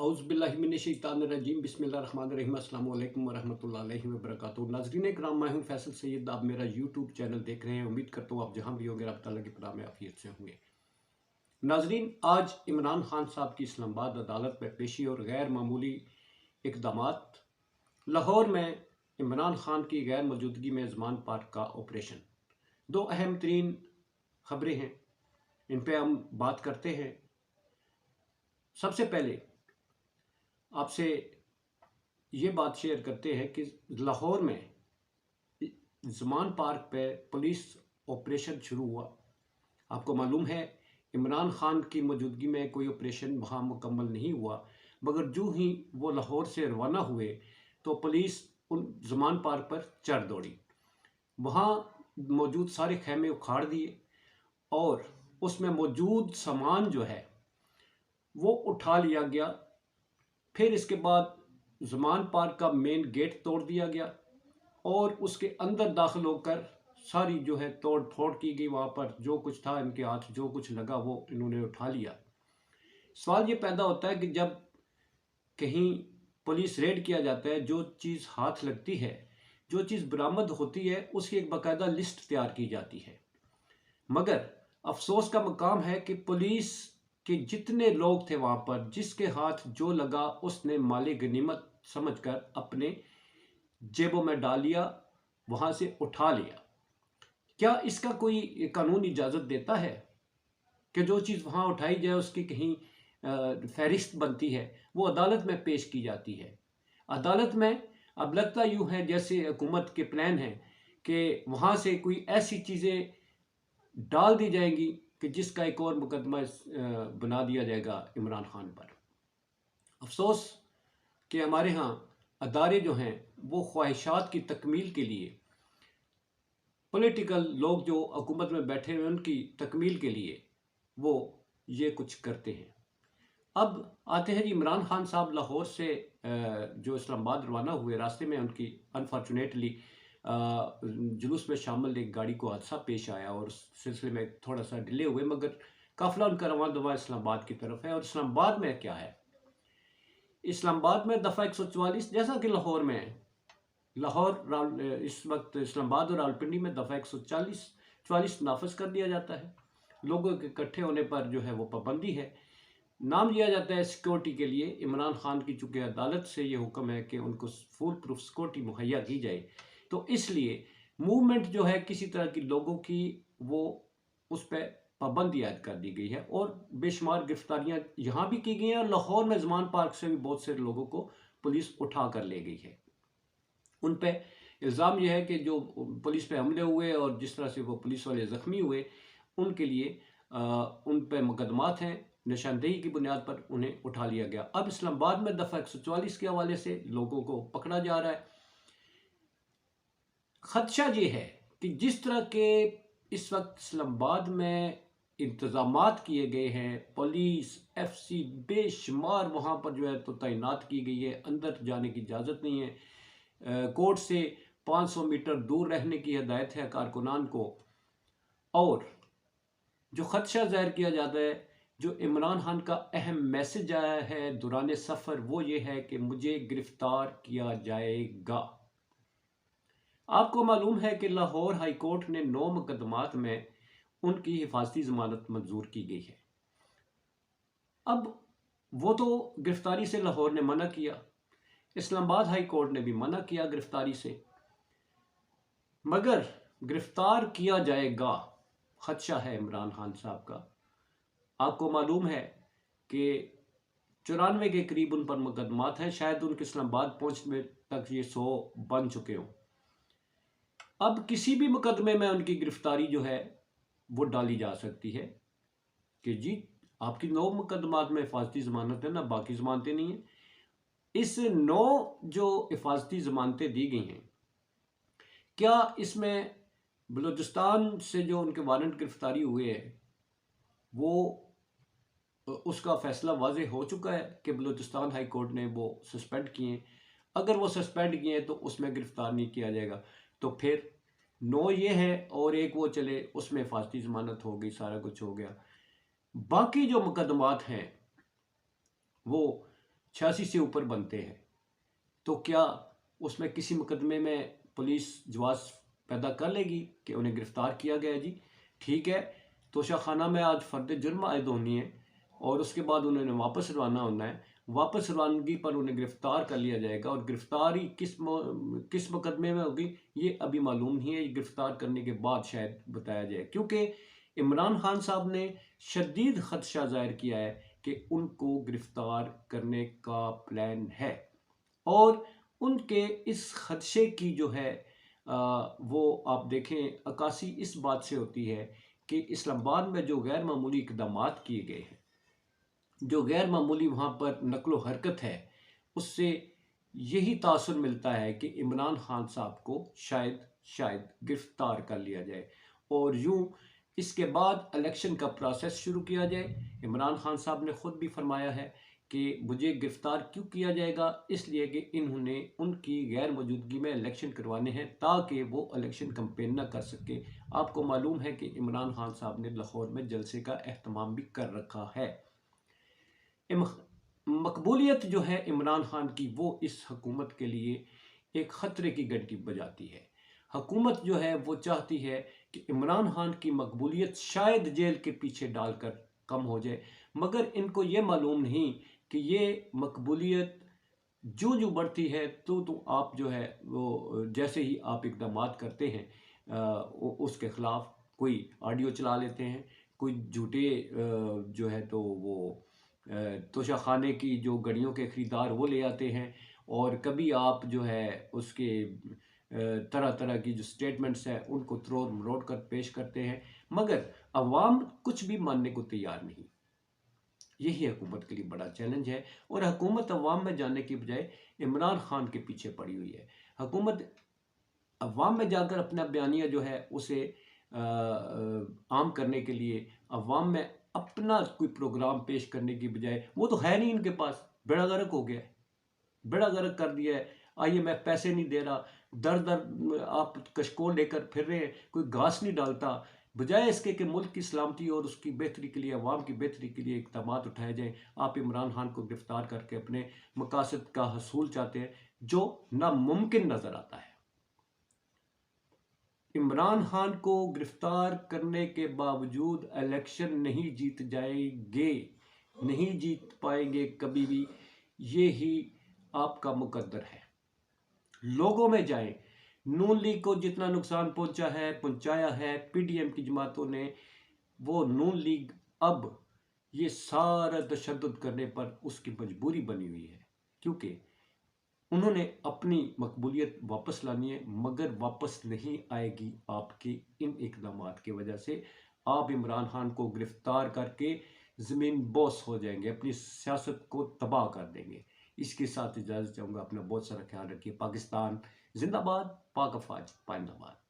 औज़ुबिल्लाहिमिनश्शैतानिर्रजीम बिस्मिल्लाहिर्रहमानिर्रहीम अस्सलाम वालेकुम वरहमतुल्लाहि वबरकातुहू। नाज़रीन इकराम, मैं हूँ फैसल सैयद। आप मेरा यूट्यूब चैनल देख रहे हैं। उम्मीद करता हूँ आप जहाँ भी होंगे रब ताला की पनाह में आफियत से होंगे। नाज़रीन, आज इमरान खान साहब की इस्लामाबाद अदालत में पेशी और गैर मामूली इक़दामात। लाहौर में इमरान खान की गैर मौजूदगी में ज़मान पार्क का ऑपरेशन। दो अहम तरीन खबरें हैं, इन पर हम बात करते हैं। सबसे पहले आपसे ये बात शेयर करते हैं कि लाहौर में ज़मान पार्क पे पुलिस ऑपरेशन शुरू हुआ। आपको मालूम है इमरान खान की मौजूदगी में कोई ऑपरेशन वहाँ मुकम्मल नहीं हुआ, मगर जो ही वो लाहौर से रवाना हुए तो पुलिस उन ज़मान पार्क पर चढ़ दौड़ी। वहाँ मौजूद सारे खैमे उखाड़ दिए और उसमें मौजूद सामान जो है वो उठा लिया गया। फिर इसके बाद ज़मान पार्क का मेन गेट तोड़ दिया गया और उसके अंदर दाखिल होकर सारी जो है तोड़ फोड़ की गई। वहाँ पर जो कुछ था, इनके हाथ जो कुछ लगा वो इन्होंने उठा लिया। सवाल ये पैदा होता है कि जब कहीं पुलिस रेड किया जाता है, जो चीज़ हाथ लगती है, जो चीज़ बरामद होती है, उसकी एक बाकायदा लिस्ट तैयार की जाती है। मगर अफसोस का मकाम है कि पुलिस के जितने लोग थे वहाँ पर, जिसके हाथ जो लगा उसने माले गनीमत समझकर अपने जेबों में डाल लिया, वहाँ से उठा लिया। क्या इसका कोई कानून इजाज़त देता है कि जो चीज़ वहाँ उठाई जाए उसकी कहीं फहरिस्त बनती है, वो अदालत में पेश की जाती है। अदालत में अब लगता यूँ है जैसे हुकूमत के प्लान है कि वहाँ से कोई ऐसी चीज़ें डाल दी जाएंगी कि जिसका एक और मुकदमा बना दिया जाएगा इमरान खान पर। अफसोस कि हमारे यहाँ अदारे जो हैं वो ख्वाहिशात की तकमील के लिए, पॉलिटिकल लोग जो हुकूमत में बैठे हुए उनकी तकमील के लिए वो ये कुछ करते हैं। अब आते हैं जी, इमरान खान साहब लाहौर से जो इस्लामाबाद रवाना हुए, रास्ते में उनकी अनफॉर्चुनेटली जुलूस में शामिल एक गाड़ी को हादसा पेश आया और उस सिलसिले में थोड़ा सा डिले हुए, मगर काफिला उनका रवां दवा इस्लामाबाद की तरफ है। और इस्लामाबाद में क्या है, इस्लामाबाद में दफ़ा 144 जैसा कि लाहौर में है। लाहौर इस वक्त इस्लामाबाद और रावलपिंडी में दफ़ा 144 नाफिज कर दिया जाता है। लोगों के इकट्ठे होने पर जो है वो पाबंदी है। नाम लिया जाता है सिक्योरिटी के लिए। इमरान खान की चूँकि अदालत से ये हुक्म है कि उनको फुल प्रूफ सिक्योरिटी मुहैया की जाए, तो इसलिए मूवमेंट जो है किसी तरह की लोगों की, वो उस पर पाबंदी आयद कर दी गई है। और बेशुमार गिरफ्तारियां यहाँ भी की गई हैं और लाहौर में ज़मान पार्क से भी बहुत से लोगों को पुलिस उठा कर ले गई है। उन पर इल्ज़ाम यह है कि जो पुलिस पे हमले हुए और जिस तरह से वो पुलिस वाले ज़ख्मी हुए, उनके लिए उन पर मुकदमात हैं, निशानदेही की बुनियाद पर उन्हें उठा लिया गया। अब इस्लामाबाद में दफ़ा 144 के हवाले से लोगों को पकड़ा जा रहा है। खदशा ये है कि जिस तरह के इस वक्त इस्लामाबाद में इंतज़ामात किए गए हैं, पुलिस FC बेशुमार वहाँ पर जो है तो तैनात की गई है, अंदर जाने की इजाज़त नहीं है। कोर्ट से 500 मीटर दूर रहने की हदायत है कारकुनान को। और जो खदशा ज़ाहिर किया जाता है, जो इमरान खान का अहम मैसेज आया है दौरान सफ़र, वो ये है कि मुझे गिरफ्तार किया जाएगा। आपको मालूम है कि लाहौर हाई कोर्ट ने 9 मुकदमात में उनकी हिफाजती ज़मानत मंजूर की गई है। अब वो तो गिरफ्तारी से लाहौर ने मना किया, इस्लामाबाद हाई कोर्ट ने भी मना किया गिरफ्तारी से, मगर गिरफ्तार किया जाएगा, खदशा है इमरान खान साहब का। आपको मालूम है कि 94 के करीब उन पर मुकदमात हैं, शायद उनके इस्लामाबाद पहुंचने तक ये 100 बन चुके हों। अब किसी भी मुकदमे में उनकी गिरफ्तारी जो है वो डाली जा सकती है कि जी आपकी 9 मुकदमात में हिफाजती ज़मानत है ना, बाकी ज़मानतें नहीं हैं। इस 9 जो हिफाजती ज़मानतें दी गई हैं, क्या इसमें बलूचिस्तान से जो उनके वारंट गिरफ्तारी हुए हैं वो उसका फैसला वाज़ेह हो चुका है कि बलूचिस्तान हाई कोर्ट ने वो सस्पेंड किए। अगर वो सस्पेंड किए तो उसमें गिरफ्तार नहीं किया जाएगा। तो फिर 9 ये है और एक वो चले, उसमें हिफाजती ज़मानत हो गई, सारा कुछ हो गया। बाकी जो मुकदमात हैं वो 86 से ऊपर बनते हैं, तो क्या उसमें किसी मुकदमे में पुलिस जवाब पैदा कर लेगी कि उन्हें गिरफ्तार किया गया जी? ठीक है, तोशा खाना में आज फर्द जुर्म आयद होनी है और उसके बाद उन्होंने वापस रवाना होना है। वापस रवानगी पर उन्हें गिरफ्तार कर लिया जाएगा, और गिरफ्तारी किस मुकदमे में होगी ये अभी मालूम नहीं है। ये गिरफ्तार करने के बाद शायद बताया जाए, क्योंकि इमरान खान साहब ने शदीद खदशा जाहिर किया है कि उनको गिरफ्तार करने का प्लान है, और उनके इस खदशे की जो है वो आप देखें अक्कासी इस बात से होती है कि इस्लामाबाद में जो गैर मामूली इक़दामात किए गए हैं, जो गैर मामूली वहाँ पर नकलो हरकत है, उससे यही तासुर मिलता है कि इमरान खान साहब को शायद गिरफ्तार कर लिया जाए, और यूं इसके बाद इलेक्शन का प्रोसेस शुरू किया जाए। इमरान खान साहब ने ख़ुद भी फरमाया है कि मुझे गिरफ्तार क्यों किया जाएगा, इसलिए कि इन्होंने उनकी गैर मौजूदगी में इलेक्शन करवाने हैं ताकि वो इलेक्शन कैंपेन ना कर सके। आपको मालूम है कि इमरान खान साहब ने लाहौर में जलसे का एहतमाम भी कर रखा है। मकबूलियत जो है इमरान खान की, वो इस हुकूमत के लिए एक ख़तरे की घंटी बजाती है। हुकूमत जो है वो चाहती है कि इमरान खान की मकबूलियत शायद जेल के पीछे डालकर कम हो जाए, मगर इनको ये मालूम नहीं कि ये मकबूलियत जो बढ़ती है तो आप जो है वो जैसे ही आप इक़दामात करते हैं उसके ख़िलाफ़ कोई ऑडियो चला लेते हैं, कोई झूठे जो है तो वो तोशा खाने की जो गड़ियों के ख़रीदार वो ले आते हैं, और कभी आप जो है उसके तरह तरह की जो स्टेटमेंट्स हैं उनको त्रोड़ मरोड़ कर पेश करते हैं, मगर अवाम कुछ भी मानने को तैयार नहीं। यही हुकूमत के लिए बड़ा चैलेंज है, और हुकूमत अवाम में जाने की बजाय इमरान खान के पीछे पड़ी हुई है। हुकूमत अवाम में जाकर अपना बयानिया जो है उसे आम करने के लिए अवाम में अपना कोई प्रोग्राम पेश करने की बजाय, वो तो है नहीं इनके पास, बेड़ा गर्क हो गया है, बेड़ा गर्क कर दिया है। आइए मैं पैसे नहीं दे रहा, दर दर आप कशकोल लेकर फिर रहे हैं, कोई घास नहीं डालता। बजाय इसके कि मुल्क की सलामती और उसकी बेहतरी के लिए, अवाम की बेहतरी के लिए इक़दामात उठाए जाएँ, आप इमरान खान को गिरफ्तार करके अपने मकासद का हसूल चाहते हैं, जो नामुमकिन नज़र आता है। इमरान खान को गिरफ्तार करने के बावजूद इलेक्शन नहीं जीत जाएंगे, नहीं जीत पाएंगे कभी भी, ये ही आपका मुकद्दर है। लोगों में जाएं, नून लीग को जितना नुकसान पहुंचाया है पीडीएम की जमातों ने, वो नून लीग अब ये सारा तशद्दुद करने पर उसकी मजबूरी बनी हुई है, क्योंकि उन्होंने अपनी मकबूलियत वापस लानी है, मगर वापस नहीं आएगी आपके इन इक़दामात की वजह से। आप इमरान खान को गिरफ्तार करके ज़मीन बोस हो जाएंगे, अपनी सियासत को तबाह कर देंगे। इसके साथ इजाज़त चाहूँगा। अपना बहुत सारा ख्याल रखिए। पाकिस्तान जिंदाबाद, पाक अफवाज पाइंदाबाद।